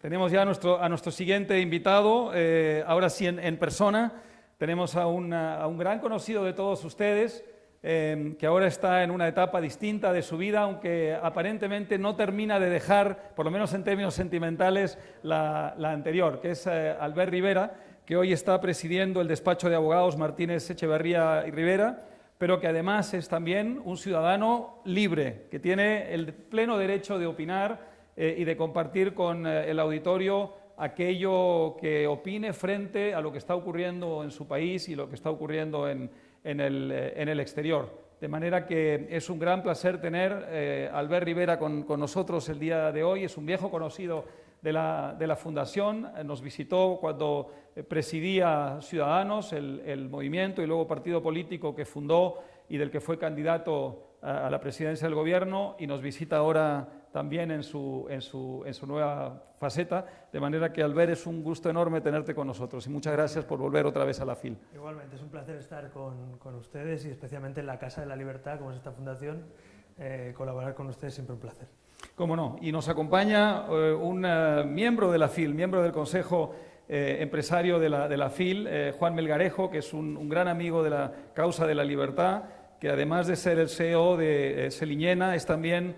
Tenemos ya a nuestro siguiente invitado, ahora sí en persona. Tenemos a un gran conocido de todos ustedes, que ahora está en una etapa distinta de su vida, aunque aparentemente no termina de dejar, por lo menos en términos sentimentales, la anterior, que es Albert Rivera, que hoy está presidiendo el despacho de abogados Martínez Echeverría y Rivera, pero que además es también un ciudadano libre, que tiene el pleno derecho de opinar y de compartir con el auditorio aquello que opine frente a lo que está ocurriendo en su país y lo que está ocurriendo en el exterior. De manera que es un gran placer tener a Albert Rivera con nosotros el día de hoy. Es un viejo conocido de la Fundación, nos visitó cuando presidía Ciudadanos, el movimiento y luego partido político que fundó y del que fue candidato a la presidencia del gobierno, y nos visita ahora también en su nueva faceta, de manera que, Albert, es un gusto enorme tenerte con nosotros y muchas gracias por volver otra vez a la FIL. Igualmente, es un placer estar con ustedes y especialmente en la Casa de la Libertad, como es esta fundación. Colaborar con ustedes siempre un placer. Cómo no, y nos acompaña un miembro de la FIL, miembro del Consejo Empresario de la FIL, Juan Melgarejo, que es un gran amigo de la causa de la libertad, que además de ser el CEO de Seliñena, es también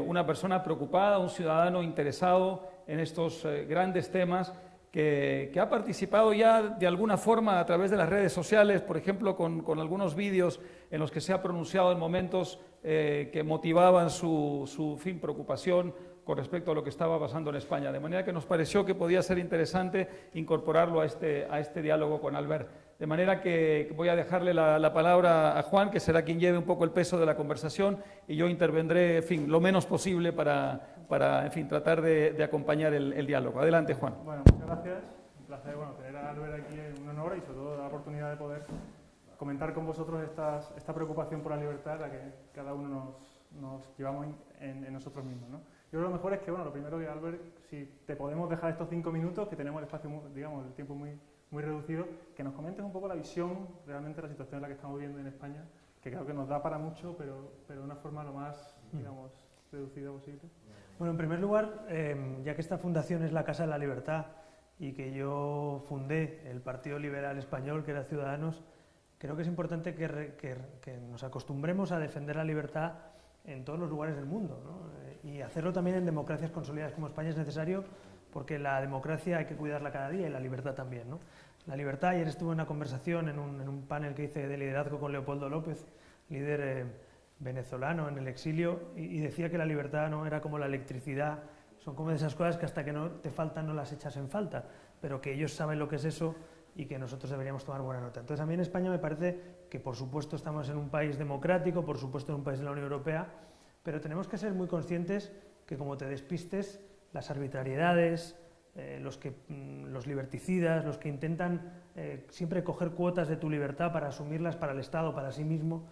una persona preocupada, un ciudadano interesado en estos grandes temas, que ha participado ya de alguna forma a través de las redes sociales, por ejemplo, con algunos vídeos en los que se ha pronunciado en momentos que motivaban su preocupación con respecto a lo que estaba pasando en España. De manera que nos pareció que podía ser interesante incorporarlo a este diálogo con Albert. De manera que voy a dejarle la palabra a Juan, que será quien lleve un poco el peso de la conversación, y yo intervendré, lo menos posible para tratar de acompañar el diálogo. Adelante, Juan. Bueno, muchas gracias. Un placer tener a Albert aquí, un honor, y sobre todo la oportunidad de poder comentar con vosotros esta preocupación por la libertad, la que cada uno nos llevamos en nosotros mismos, ¿no? Yo creo que lo mejor es que, lo primero que, Albert, si te podemos dejar estos 5 minutos, que tenemos el espacio, el tiempo muy reducido, que nos comentes un poco la visión realmente de la situación en la que estamos viviendo en España, que creo que nos da para mucho, pero de una forma lo más, reducida posible. Bueno, en primer lugar, ya que esta fundación es la Casa de la Libertad y que yo fundé el Partido Liberal Español, que era Ciudadanos, creo que es importante que nos acostumbremos a defender la libertad en todos los lugares del mundo, ¿no? Y hacerlo también en democracias consolidadas como España es necesario, porque la democracia hay que cuidarla cada día y la libertad también, ¿no? La libertad, ayer estuve en una conversación en un panel que hice de liderazgo con Leopoldo López, líder venezolano en el exilio, y decía que la libertad no era como la electricidad, son como de esas cosas que hasta que no te faltan no las echas en falta, pero que ellos saben lo que es eso y que nosotros deberíamos tomar buena nota. Entonces, a mí en España me parece que, por supuesto, estamos en un país democrático, por supuesto en un país de la Unión Europea, pero tenemos que ser muy conscientes que, como te despistes, las arbitrariedades, los liberticidas, los que intentan siempre coger cuotas de tu libertad para asumirlas para el Estado, para sí mismo,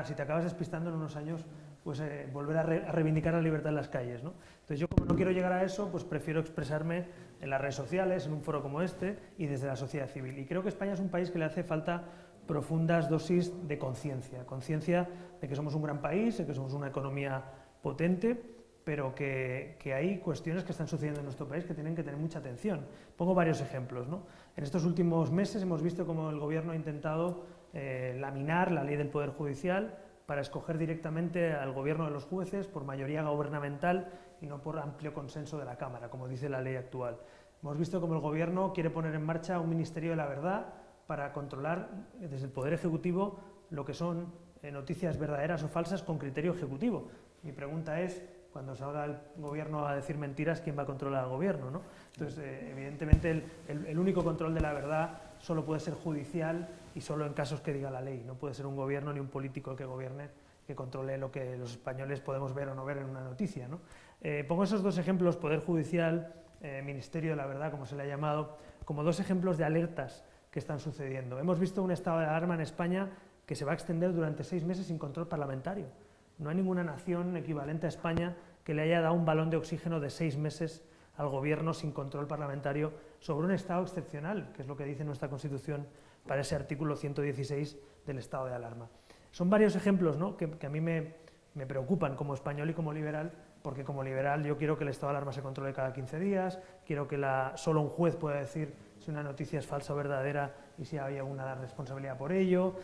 si te acabas despistando en unos años, pues volver a reivindicar la libertad en las calles, ¿no? Entonces, yo, como no quiero llegar a eso, pues prefiero expresarme en las redes sociales, en un foro como este, y desde la sociedad civil. Y creo que España es un país que le hace falta profundas dosis de conciencia de que somos un gran país, de que somos una economía potente, pero que hay cuestiones que están sucediendo en nuestro país que tienen que tener mucha atención. Pongo varios ejemplos, ¿no? En estos últimos meses hemos visto cómo el Gobierno ha intentado laminar la ley del Poder Judicial para escoger directamente al Gobierno de los jueces por mayoría gubernamental y no por amplio consenso de la Cámara, como dice la ley actual. Hemos visto cómo el Gobierno quiere poner en marcha un Ministerio de la Verdad para controlar desde el Poder Ejecutivo lo que son noticias verdaderas o falsas con criterio ejecutivo. Mi pregunta es, cuando salga el Gobierno a decir mentiras, ¿quién va a controlar al Gobierno, ¿no? Entonces, evidentemente, el único control de la verdad solo puede ser judicial y solo en casos que diga la ley. No puede ser un Gobierno ni un político el que gobierne, que controle lo que los españoles podemos ver o no ver en una noticia, ¿no? Pongo esos dos ejemplos, Poder Judicial, Ministerio de la Verdad, como se le ha llamado, como dos ejemplos de alertas que están sucediendo. Hemos visto un estado de alarma en España que se va a extender durante 6 meses sin control parlamentario. No hay ninguna nación equivalente a España que le haya dado un balón de oxígeno de 6 meses al Gobierno sin control parlamentario sobre un estado excepcional, que es lo que dice nuestra Constitución para ese artículo 116 del estado de alarma. Son varios ejemplos, ¿no?, que a mí me preocupan como español y como liberal, porque como liberal yo quiero que el estado de alarma se controle cada 15 días, quiero que solo un juez pueda decir si una noticia es falsa o verdadera y si hay alguna responsabilidad por ello,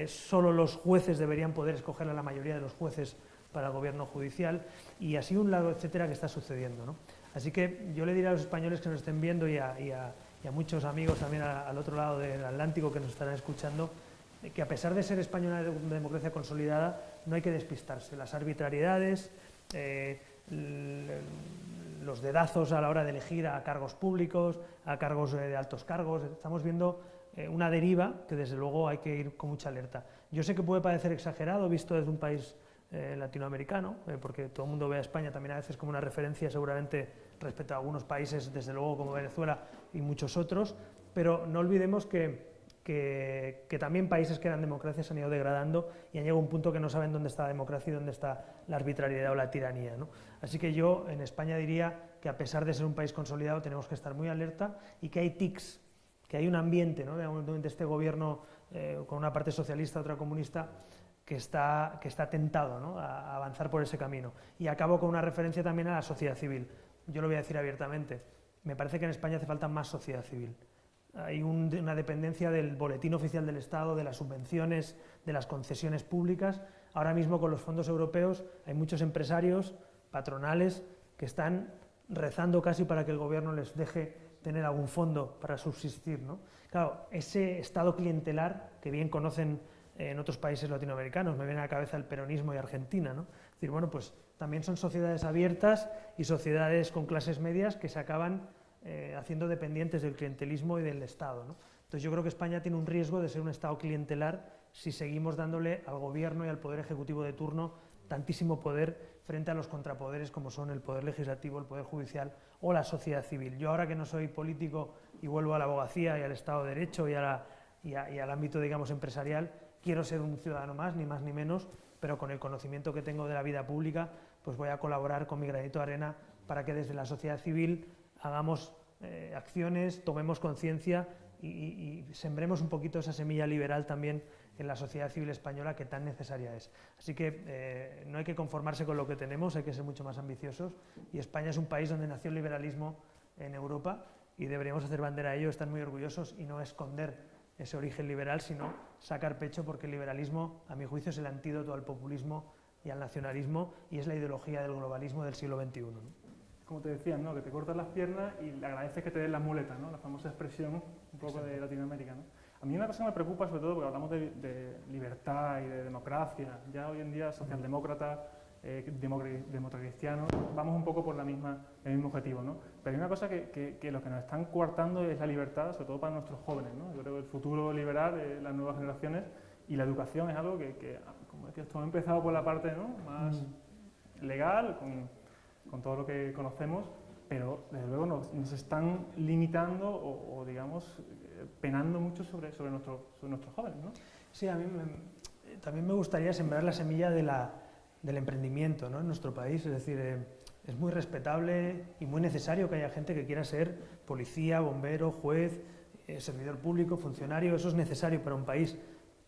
solo los jueces deberían poder escoger a la mayoría de los jueces para el gobierno judicial, y así un lado, etcétera, que está sucediendo, ¿no? Así que yo le diré a los españoles que nos estén viendo y a muchos amigos también al otro lado del Atlántico que nos estarán escuchando, que a pesar de ser España una democracia consolidada, no hay que despistarse. Las arbitrariedades, los dedazos a la hora de elegir a cargos públicos, a cargos de altos cargos, estamos viendo una deriva que desde luego hay que ir con mucha alerta. Yo sé que puede parecer exagerado visto desde un país latinoamericano, porque todo el mundo ve a España también a veces como una referencia seguramente respecto a algunos países, desde luego como Venezuela y muchos otros, pero no olvidemos que también países que eran democracias han ido degradando y han llegado a un punto que no saben dónde está la democracia y dónde está la arbitrariedad o la tiranía, ¿no? Así que yo en España diría que a pesar de ser un país consolidado tenemos que estar muy alerta y que hay tics, que hay un ambiente, ¿no?, de este gobierno con una parte socialista, otra comunista, que está tentado, ¿no?, a avanzar por ese camino. Y acabo con una referencia también a la sociedad civil. Yo lo voy a decir abiertamente, me parece que en España hace falta más sociedad civil. Hay una dependencia del boletín oficial del Estado, de las subvenciones, de las concesiones públicas. Ahora mismo con los fondos europeos hay muchos empresarios, patronales, que están rezando casi para que el gobierno les deje tener algún fondo para subsistir, ¿no? Claro, ese Estado clientelar que bien conocen en otros países latinoamericanos, me viene a la cabeza el peronismo y Argentina, ¿no? Es decir, bueno, pues también son sociedades abiertas y sociedades con clases medias que se acaban haciendo dependientes del clientelismo y del Estado, ¿no? Entonces yo creo que España tiene un riesgo de ser un Estado clientelar si seguimos dándole al gobierno y al poder ejecutivo de turno tantísimo poder frente a los contrapoderes como son el poder legislativo, el poder judicial o la sociedad civil. Yo ahora que no soy político y vuelvo a la abogacía y al Estado de Derecho y al ámbito, digamos, empresarial, quiero ser un ciudadano más ni menos, pero con el conocimiento que tengo de la vida pública, pues voy a colaborar con mi granito de arena para que desde la sociedad civil hagamos acciones, tomemos conciencia y sembremos un poquito esa semilla liberal también en la sociedad civil española que tan necesaria es. Así que no hay que conformarse con lo que tenemos, hay que ser mucho más ambiciosos, y España es un país donde nació el liberalismo en Europa y deberíamos hacer bandera a ello, estar muy orgullosos y no esconder ese origen liberal, sino sacar pecho, porque el liberalismo, a mi juicio, es el antídoto al populismo y al nacionalismo y es la ideología del globalismo del siglo XXI, ¿no? Como te decían, ¿no?, que te cortas las piernas y le agradeces que te den las muletas, ¿no?, la famosa expresión un poco de Latinoamérica, ¿no? A mí una cosa que me preocupa, sobre todo porque hablamos de libertad y de democracia, ya hoy en día socialdemócratas, democracristianos, vamos un poco por el mismo objetivo, ¿no? Pero hay una cosa que lo que nos están coartando es la libertad, sobre todo para nuestros jóvenes, ¿no? Yo creo que el futuro liberal de las nuevas generaciones y la educación es algo que como decías tú, ha empezado por la parte, ¿no?, más legal, con todo lo que conocemos, pero desde luego nos están limitando o digamos, penando mucho sobre nuestros jóvenes, ¿no? Sí, a mí también me gustaría sembrar la semilla del emprendimiento, ¿no?, en nuestro país, es decir, es muy respetable y muy necesario que haya gente que quiera ser policía, bombero, juez, servidor público, funcionario, eso es necesario para un país,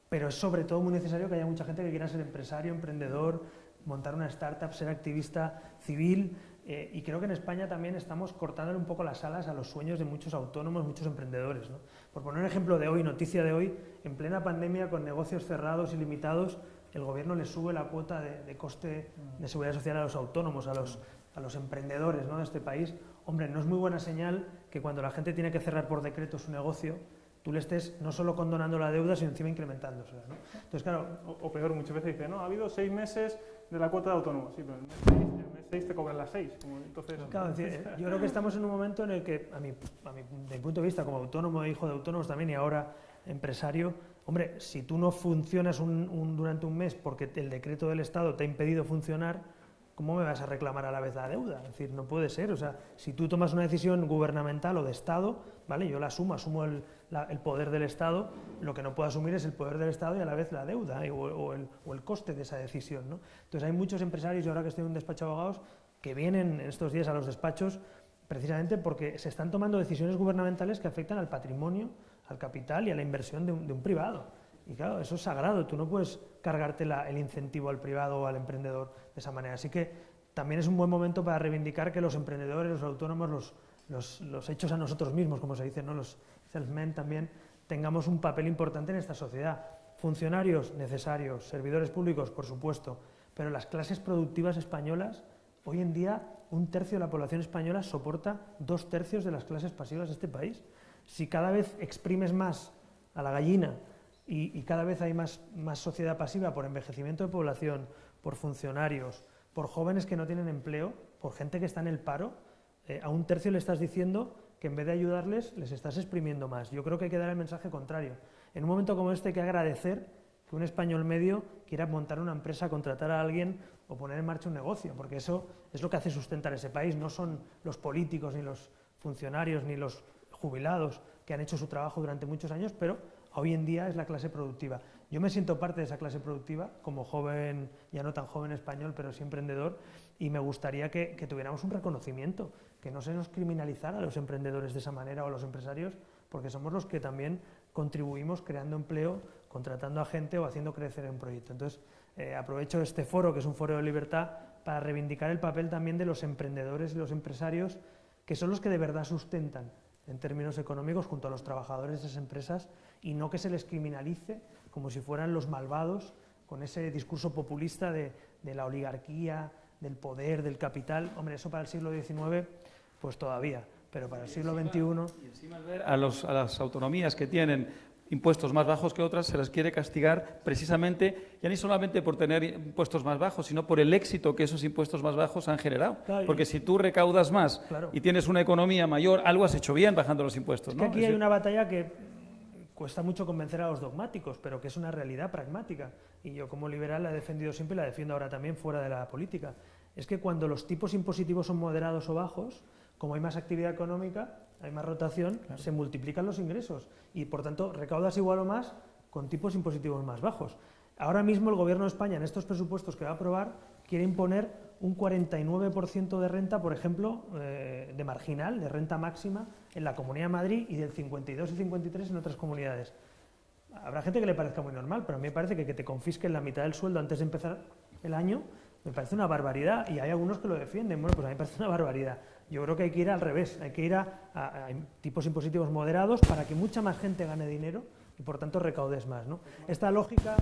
pero es sobre todo muy necesario que haya mucha gente que quiera ser empresario, emprendedor, montar una startup, ser activista civil, y creo que en España también estamos cortándole un poco las alas a los sueños de muchos autónomos, muchos emprendedores, ¿no? Por poner un ejemplo de hoy, noticia de hoy, en plena pandemia con negocios cerrados y limitados, el gobierno le sube la cuota de coste de seguridad social a los autónomos, a los emprendedores, ¿no?, de este país. Hombre, no es muy buena señal que cuando la gente tiene que cerrar por decreto su negocio, tú le estés no solo condonando la deuda, sino encima incrementándosela, ¿no? Entonces, claro, o peor, muchas veces dice, no, ha habido 6 meses de la cuota de autónomos, sí, pero en el mes 6 te cobran las 6. Entonces, claro, es decir, yo creo que estamos en un momento en el que, de mi punto de vista, como autónomo, hijo de autónomos también y ahora empresario, hombre, si tú no funcionas durante un mes porque el decreto del Estado te ha impedido funcionar, ¿cómo me vas a reclamar a la vez la deuda? Es decir, no puede ser. O sea, si tú tomas una decisión gubernamental o de Estado, ¿vale?, yo la asumo el poder del Estado, lo que no puedo asumir es el poder del Estado y a la vez la deuda o el coste de esa decisión, ¿no? Entonces hay muchos empresarios, yo ahora que estoy en un despacho de abogados, que vienen estos días a los despachos precisamente porque se están tomando decisiones gubernamentales que afectan al patrimonio, al capital y a la inversión de un privado. Y claro, eso es sagrado, tú no puedes cargarte el incentivo al privado o al emprendedor de esa manera. Así que también es un buen momento para reivindicar que los emprendedores, los autónomos, los hechos a nosotros mismos, como se dice, ¿no? Los salesmen también, tengamos un papel importante en esta sociedad. Funcionarios necesarios, servidores públicos, por supuesto, pero las clases productivas españolas, hoy en día, 1/3 de la población española soporta 2/3 de las clases pasivas de este país. Si cada vez exprimes más a la gallina y cada vez hay más sociedad pasiva por envejecimiento de población, por funcionarios, por jóvenes que no tienen empleo, por gente que está en el paro, a 1/3 le estás diciendo que en vez de ayudarles, les estás exprimiendo más. Yo creo que hay que dar el mensaje contrario. En un momento como este hay que agradecer que un español medio quiera montar una empresa, contratar a alguien o poner en marcha un negocio, porque eso es lo que hace sustentar ese país, no son los políticos, ni los funcionarios, ni los jubilados que han hecho su trabajo durante muchos años, pero hoy en día es la clase productiva. Yo me siento parte de esa clase productiva, como joven, ya no tan joven español, pero sí emprendedor, y me gustaría que tuviéramos un reconocimiento, que no se nos criminalizara a los emprendedores de esa manera o a los empresarios, porque somos los que también contribuimos creando empleo, contratando a gente o haciendo crecer un proyecto. Entonces, aprovecho este foro, que es un foro de libertad, para reivindicar el papel también de los emprendedores y los empresarios, que son los que de verdad sustentan en términos económicos junto a los trabajadores de esas empresas, y no que se les criminalice como si fueran los malvados, con ese discurso populista de la oligarquía, del poder, del capital. Hombre, eso para el siglo XIX, pues todavía, pero para el siglo XXI... Y encima ver a las autonomías que tienen impuestos más bajos que otras, se las quiere castigar precisamente, ya ni solamente por tener impuestos más bajos, sino por el éxito que esos impuestos más bajos han generado. Claro, porque si tú recaudas más y tienes una economía mayor, algo has hecho bien bajando los impuestos, ¿no? Es que aquí hay una batalla que cuesta mucho convencer a los dogmáticos, pero que es una realidad pragmática. Y yo como liberal la he defendido siempre y la defiendo ahora también fuera de la política. Es que cuando los tipos impositivos son moderados o bajos, como hay más actividad económica, hay más rotación, se multiplican los ingresos y, por tanto, recaudas igual o más con tipos impositivos más bajos. Ahora mismo el Gobierno de España, en estos presupuestos que va a aprobar, quiere imponer un 49% de renta, por ejemplo, de marginal, de renta máxima, en la Comunidad de Madrid, y del 52 y 53 en otras comunidades. Habrá gente que le parezca muy normal, pero a mí me parece que te confisquen la mitad del sueldo antes de empezar el año me parece una barbaridad, y hay algunos que lo defienden. Bueno, pues a mí me parece una barbaridad. Yo creo que hay que ir al revés, hay que ir a tipos impositivos moderados para que mucha más gente gane dinero y por tanto recaudes más, ¿no? Esta lógica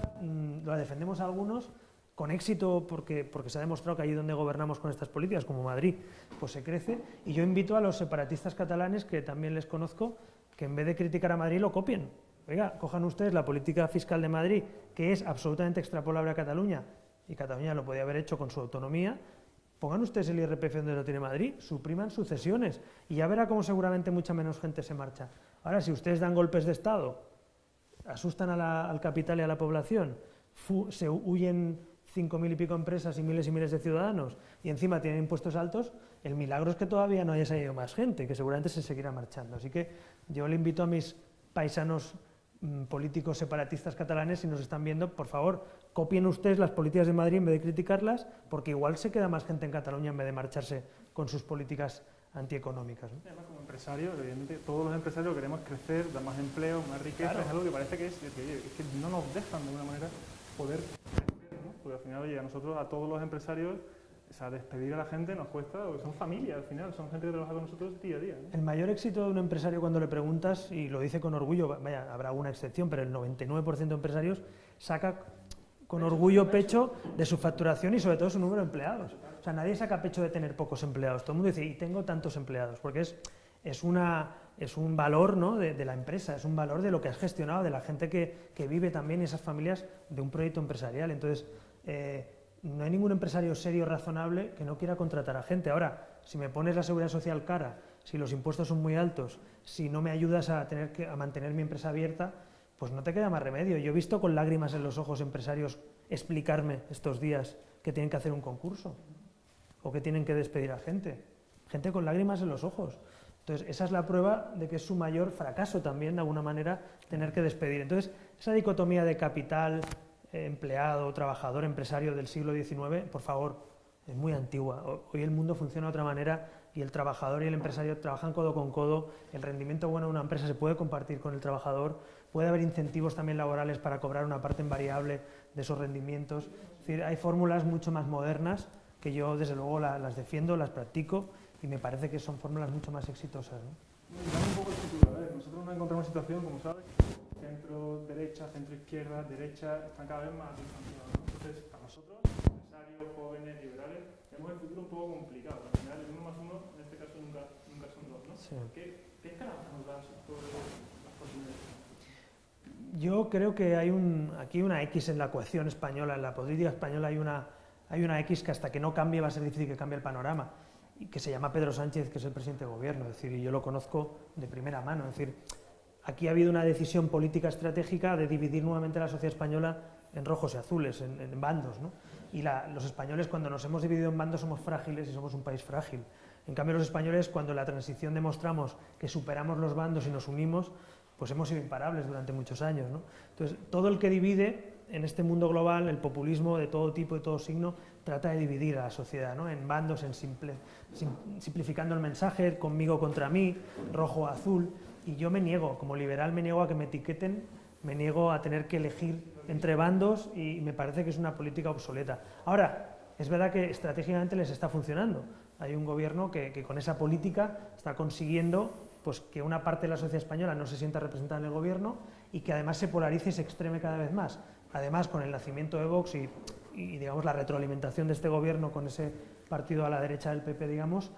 la defendemos algunos con éxito porque se ha demostrado que allí donde gobernamos con estas políticas, como Madrid, pues se crece, y yo invito a los separatistas catalanes, que también les conozco, que en vez de criticar a Madrid lo copien. Oiga, cojan ustedes la política fiscal de Madrid, que es absolutamente extrapolable a Cataluña, y Cataluña lo podía haber hecho con su autonomía. Pongan ustedes el IRPF donde lo tiene Madrid, supriman sucesiones, y ya verá cómo seguramente mucha menos gente se marcha. Ahora, si ustedes dan golpes de Estado, asustan al capital y a la población, se huyen 5.000 y pico empresas y miles de ciudadanos, y encima tienen impuestos altos, el milagro es que todavía no haya salido más gente, que seguramente se seguirá marchando. Así que yo le invito a mis paisanos políticos separatistas catalanes, si nos están viendo, por favor, copien ustedes las políticas de Madrid en vez de criticarlas, porque igual se queda más gente en Cataluña en vez de marcharse con sus políticas antieconómicas, ¿no? Además, como empresarios, evidentemente, todos los empresarios queremos crecer, dar más empleo, más riqueza. Claro. Es algo que parece que es que no nos dejan de alguna manera poder crecer, ¿no? Porque al final, oye, a nosotros, a todos los empresarios, o sea, despedir a la gente nos cuesta, porque son familia al final, son gente que trabaja con nosotros día a día, ¿no? El mayor éxito de un empresario, cuando le preguntas, y lo dice con orgullo, vaya, habrá una excepción, pero el 99% de empresarios saca con orgullo pecho de su facturación y sobre todo su número de empleados. O sea, nadie saca pecho de tener pocos empleados. Todo el mundo dice, y tengo tantos empleados, porque es un valor, ¿no?, de la empresa, es un valor de lo que has gestionado, de la gente que vive también esas familias de un proyecto empresarial. Entonces, no hay ningún empresario serio, razonable, que no quiera contratar a gente. Ahora, si me pones la seguridad social cara, si los impuestos son muy altos, si no me ayudas a mantener mi empresa abierta, pues no te queda más remedio. Yo he visto con lágrimas en los ojos empresarios explicarme estos días que tienen que hacer un concurso o que tienen que despedir a gente. Gente con lágrimas en los ojos. Entonces, esa es la prueba de que es su mayor fracaso también, de alguna manera, tener que despedir. Entonces, esa dicotomía de capital, empleado, trabajador, empresario del siglo XIX, por favor, es muy antigua. Hoy el mundo funciona de otra manera y el trabajador y el empresario trabajan codo con codo. El rendimiento bueno de una empresa se puede compartir con el trabajador. Puede haber incentivos también laborales para cobrar una parte en variable de esos rendimientos. Es decir, hay fórmulas mucho más modernas que yo desde luego las defiendo, las practico y me parece que son fórmulas mucho más exitosas, ¿no? Dame un poco el futuro. A ver, nosotros nos encontramos en una situación, como sabes, centro-derecha, centro-izquierda, derecha, están cada vez más distanciados, ¿no? Entonces, para nosotros, empresarios, jóvenes, liberales, vemos el futuro un poco complicado. Al final, el 1 más 1, en este caso, nunca son 2, ¿no? Sí. ¿Qué esperanza nos da sobre las posibilidades? Yo creo que hay aquí una X en la ecuación española, en la política española hay una X que hasta que no cambie va a ser difícil que cambie el panorama, y que se llama Pedro Sánchez, que es el presidente de gobierno, es decir, y yo lo conozco de primera mano, es decir, aquí ha habido una decisión política estratégica de dividir nuevamente la sociedad española en rojos y azules, en bandos, ¿no? Y los españoles, cuando nos hemos dividido en bandos, somos frágiles y somos un país frágil. En cambio, los españoles, cuando en la transición demostramos que superamos los bandos y nos unimos, pues hemos sido imparables durante muchos años, ¿no? Entonces, todo el que divide en este mundo global, el populismo de todo tipo y todo signo, trata de dividir a la sociedad, ¿no? En bandos, simplificando el mensaje, conmigo contra mí, rojo o azul, y yo me niego, como liberal me niego a que me etiqueten, me niego a tener que elegir entre bandos y me parece que es una política obsoleta. Ahora, es verdad que estratégicamente les está funcionando. Hay un gobierno que con esa política está consiguiendo pues, que una parte de la sociedad española no se sienta representada en el gobierno y que además se polarice y se extreme cada vez más. Además, con el nacimiento de Vox y digamos, la retroalimentación de este gobierno con ese partido a la derecha del PP, digamos,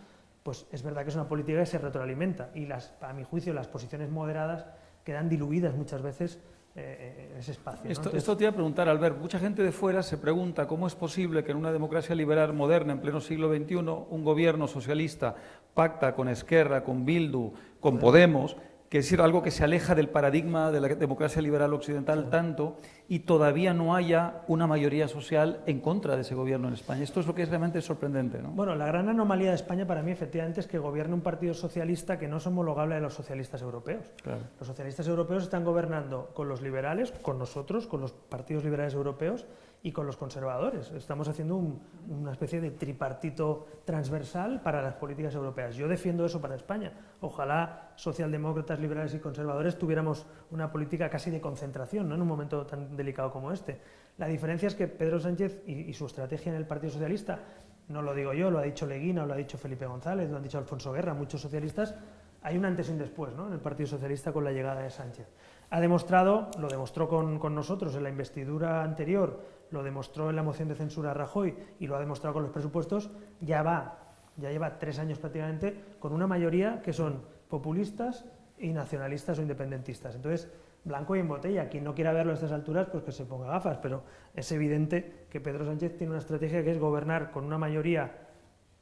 pues es verdad que es una política que se retroalimenta y a mi juicio las posiciones moderadas quedan diluidas muchas veces en ese espacio, ¿no? Esto te iba a preguntar, Albert. Mucha gente de fuera se pregunta cómo es posible que en una democracia liberal moderna, en pleno siglo XXI, un gobierno socialista pacta con Esquerra, con Bildu, con Podemos, que es decir, algo que se aleja del paradigma de la democracia liberal occidental tanto, y todavía no haya una mayoría social en contra de ese gobierno en España. Esto es lo que es realmente sorprendente, ¿no? Bueno, la gran anomalía de España para mí efectivamente es que gobierne un partido socialista que no es homologable a los socialistas europeos. Claro. Los socialistas europeos están gobernando con los liberales, con nosotros, con los partidos liberales europeos y con los conservadores. Estamos haciendo una especie de tripartito transversal para las políticas europeas. Yo defiendo eso para España. Ojalá socialdemócratas, liberales y conservadores tuviéramos una política casi de concentración, ¿no? En un momento tan delicado como este. La diferencia es que Pedro Sánchez y su estrategia en el Partido Socialista, no lo digo yo, lo ha dicho Leguina, lo ha dicho Felipe González, lo han dicho Alfonso Guerra, muchos socialistas, hay un antes y un después, ¿no? En el Partido Socialista con la llegada de Sánchez. Ha demostrado, lo demostró con nosotros en la investidura anterior, lo demostró en la moción de censura a Rajoy y lo ha demostrado con los presupuestos, ya lleva 3 años prácticamente con una mayoría que son populistas y nacionalistas o independentistas. Entonces, blanco y en botella. Quien no quiera verlo a estas alturas, pues que se ponga gafas, pero es evidente que Pedro Sánchez tiene una estrategia que es gobernar con una mayoría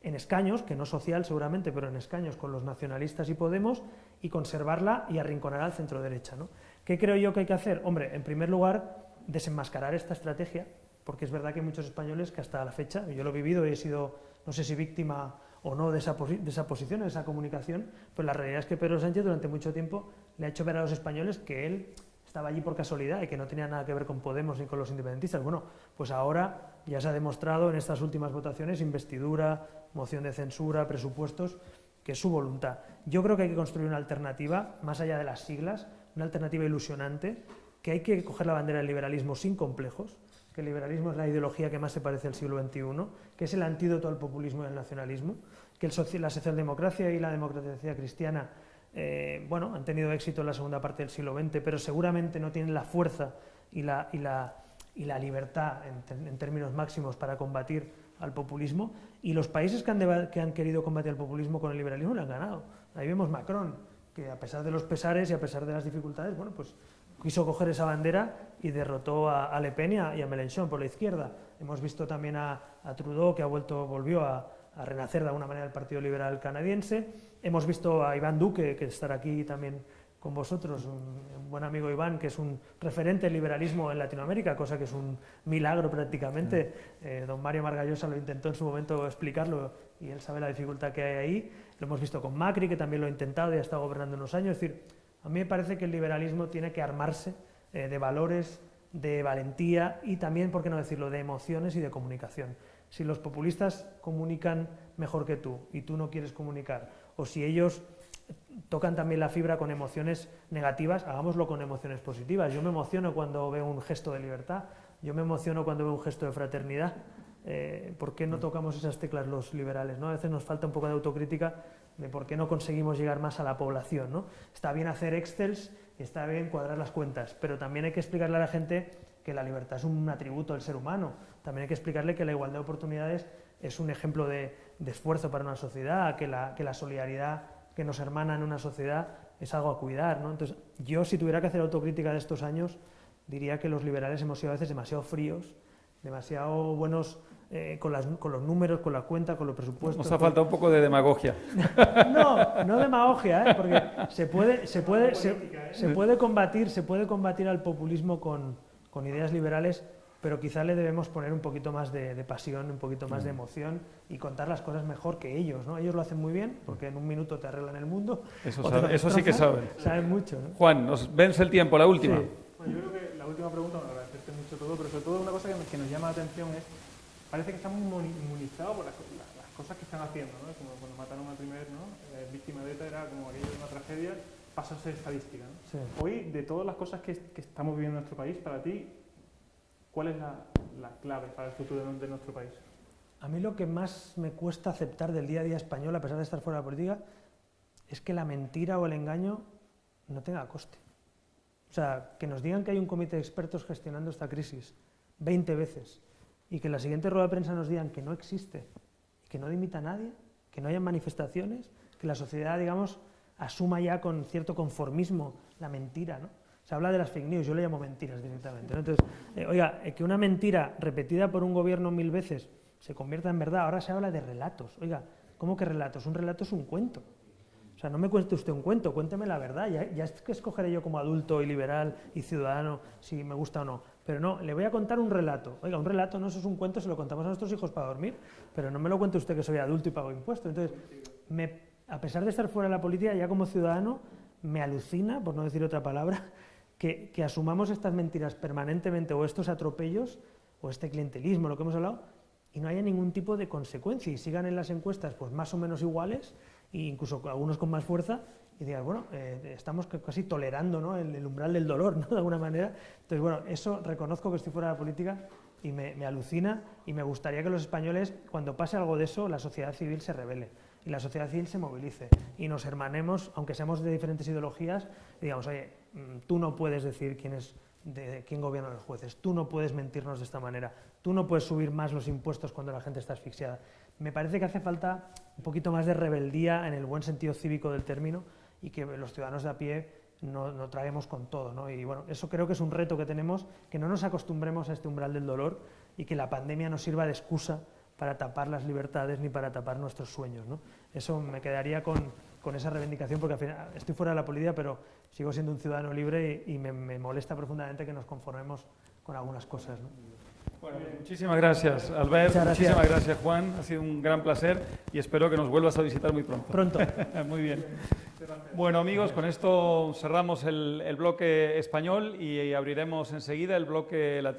en escaños, que no social seguramente, pero en escaños con los nacionalistas y Podemos, y conservarla y arrinconar al centro derecha, ¿no? ¿Qué creo yo que hay que hacer? Hombre, en primer lugar, desenmascarar esta estrategia, porque es verdad que hay muchos españoles que hasta la fecha, yo lo he vivido y he sido, no sé si víctima o no de esa posición, de esa comunicación, pero la realidad es que Pedro Sánchez durante mucho tiempo le ha hecho ver a los españoles que él estaba allí por casualidad y que no tenía nada que ver con Podemos ni con los independentistas. Bueno, pues ahora ya se ha demostrado en estas últimas votaciones, investidura, moción de censura, presupuestos, que es su voluntad. Yo creo que hay que construir una alternativa, más allá de las siglas, una alternativa ilusionante, que hay que coger la bandera del liberalismo sin complejos, que el liberalismo es la ideología que más se parece al siglo XXI, que es el antídoto al populismo y al nacionalismo, que la socialdemocracia y la democracia cristiana han tenido éxito en la segunda parte del siglo XX, pero seguramente no tienen la fuerza y la libertad en términos máximos para combatir al populismo, y los países que han querido combatir el populismo con el liberalismo le han ganado. Ahí vemos Macron, que a pesar de los pesares y a pesar de las dificultades, bueno, pues quiso coger esa bandera y derrotó a Le Pen y a Mélenchon por la izquierda. Hemos visto también a Trudeau, que volvió a renacer de alguna manera el Partido Liberal canadiense. Hemos visto a Iván Duque, que estará aquí también con vosotros, un buen amigo Iván, que es un referente del liberalismo en Latinoamérica, cosa que es un milagro prácticamente. Don Mario Margallosa lo intentó en su momento explicarlo y él sabe la dificultad que hay ahí. Lo hemos visto con Macri, que también lo ha intentado y ha estado gobernando unos años. Es decir, a mí me parece que el liberalismo tiene que armarse de valores, de valentía y también, por qué no decirlo, de emociones y de comunicación. Si los populistas comunican mejor que tú y tú no quieres comunicar, o si ellos tocan también la fibra con emociones negativas, hagámoslo con emociones positivas. Yo me emociono cuando veo un gesto de libertad, yo me emociono cuando veo un gesto de fraternidad, ¿por qué no tocamos esas teclas los liberales, ¿no? A veces nos falta un poco de autocrítica de por qué no conseguimos llegar más a la población, ¿no? Está bien hacer Excels, está bien cuadrar las cuentas, pero también hay que explicarle a la gente que la libertad es un atributo del ser humano. También hay que explicarle que la igualdad de oportunidades es un ejemplo de esfuerzo para una sociedad, que la solidaridad que nos hermana en una sociedad es algo a cuidar, ¿no? Entonces, yo si tuviera que hacer autocrítica de estos años, diría que los liberales hemos sido a veces demasiado fríos, demasiado buenos con los números, con la cuenta, con los presupuestos. Nos ha faltado un poco de demagogia. No demagogia, porque se puede combatir al populismo con ideas liberales, pero quizá le debemos poner un poquito más de pasión, un poquito más de emoción y contar las cosas mejor que ellos, ¿no? Ellos lo hacen muy bien, porque en un minuto te arreglan el mundo. Eso sí que saben. Saben mucho, ¿no? Juan, nos vence el tiempo, la última. Sí. Bueno, yo creo que la última pregunta, bueno, agradecerte mucho todo, pero sobre todo una cosa que nos llama la atención es, parece que estamos inmunizados por las cosas que están haciendo, ¿no? Como cuando mataron al primer, ¿no? Víctima de ETA, era como aquello de una tragedia, pasa a ser estadística, ¿no? Sí. Hoy, de todas las cosas que estamos viviendo en nuestro país, para ti, ¿cuál es la clave para el futuro de nuestro país? A mí lo que más me cuesta aceptar del día a día español, a pesar de estar fuera de la política, es que la mentira o el engaño no tenga coste. O sea, que nos digan que hay un comité de expertos gestionando esta crisis 20 veces y que en la siguiente rueda de prensa nos digan que no existe, que no dimita a nadie, que no haya manifestaciones, que la sociedad, digamos, asuma ya con cierto conformismo la mentira, ¿no? Se habla de las fake news, yo le llamo mentiras directamente, ¿no? Entonces, que una mentira repetida por un gobierno 1000 veces se convierta en verdad. Ahora se habla de relatos. Oiga, ¿cómo que relatos? Un relato es un cuento. O sea, no me cuente usted un cuento, cuénteme la verdad. Ya es que escogeré yo como adulto y liberal y ciudadano si me gusta o no. Pero no, le voy a contar un relato. Oiga, un relato no, eso es un cuento, se lo contamos a nuestros hijos para dormir, pero no me lo cuente usted que soy adulto y pago impuestos. Entonces, a pesar de estar fuera de la política, ya como ciudadano, me alucina, por no decir otra palabra, que asumamos estas mentiras permanentemente o estos atropellos o este clientelismo, lo que hemos hablado, y no haya ningún tipo de consecuencia y sigan en las encuestas pues más o menos iguales e incluso algunos con más fuerza y digas, bueno, estamos casi tolerando, ¿no?, el umbral del dolor, ¿no?, de alguna manera. Entonces, bueno, eso reconozco que estoy fuera de la política y me alucina y me gustaría que los españoles, cuando pase algo de eso, la sociedad civil se rebele y la sociedad civil se movilice y nos hermanemos, aunque seamos de diferentes ideologías, y digamos, oye, tú no puedes decir quién gobierna los jueces, tú no puedes mentirnos de esta manera, tú no puedes subir más los impuestos cuando la gente está asfixiada. Me parece que hace falta un poquito más de rebeldía en el buen sentido cívico del término y que los ciudadanos de a pie no traguemos con todo, ¿no? Y bueno, eso creo que es un reto que tenemos, que no nos acostumbremos a este umbral del dolor y que la pandemia no sirva de excusa para tapar las libertades ni para tapar nuestros sueños, ¿no? Eso me quedaría con esa reivindicación, porque al final estoy fuera de la política, pero sigo siendo un ciudadano libre y me molesta profundamente que nos conformemos con algunas cosas, ¿no? Bueno, muchísimas gracias, Albert. Muchísimas gracias, Juan. Ha sido un gran placer y espero que nos vuelvas a visitar muy pronto. Pronto. Muy bien. Bueno, amigos, con esto cerramos el bloque español y abriremos enseguida el bloque latino.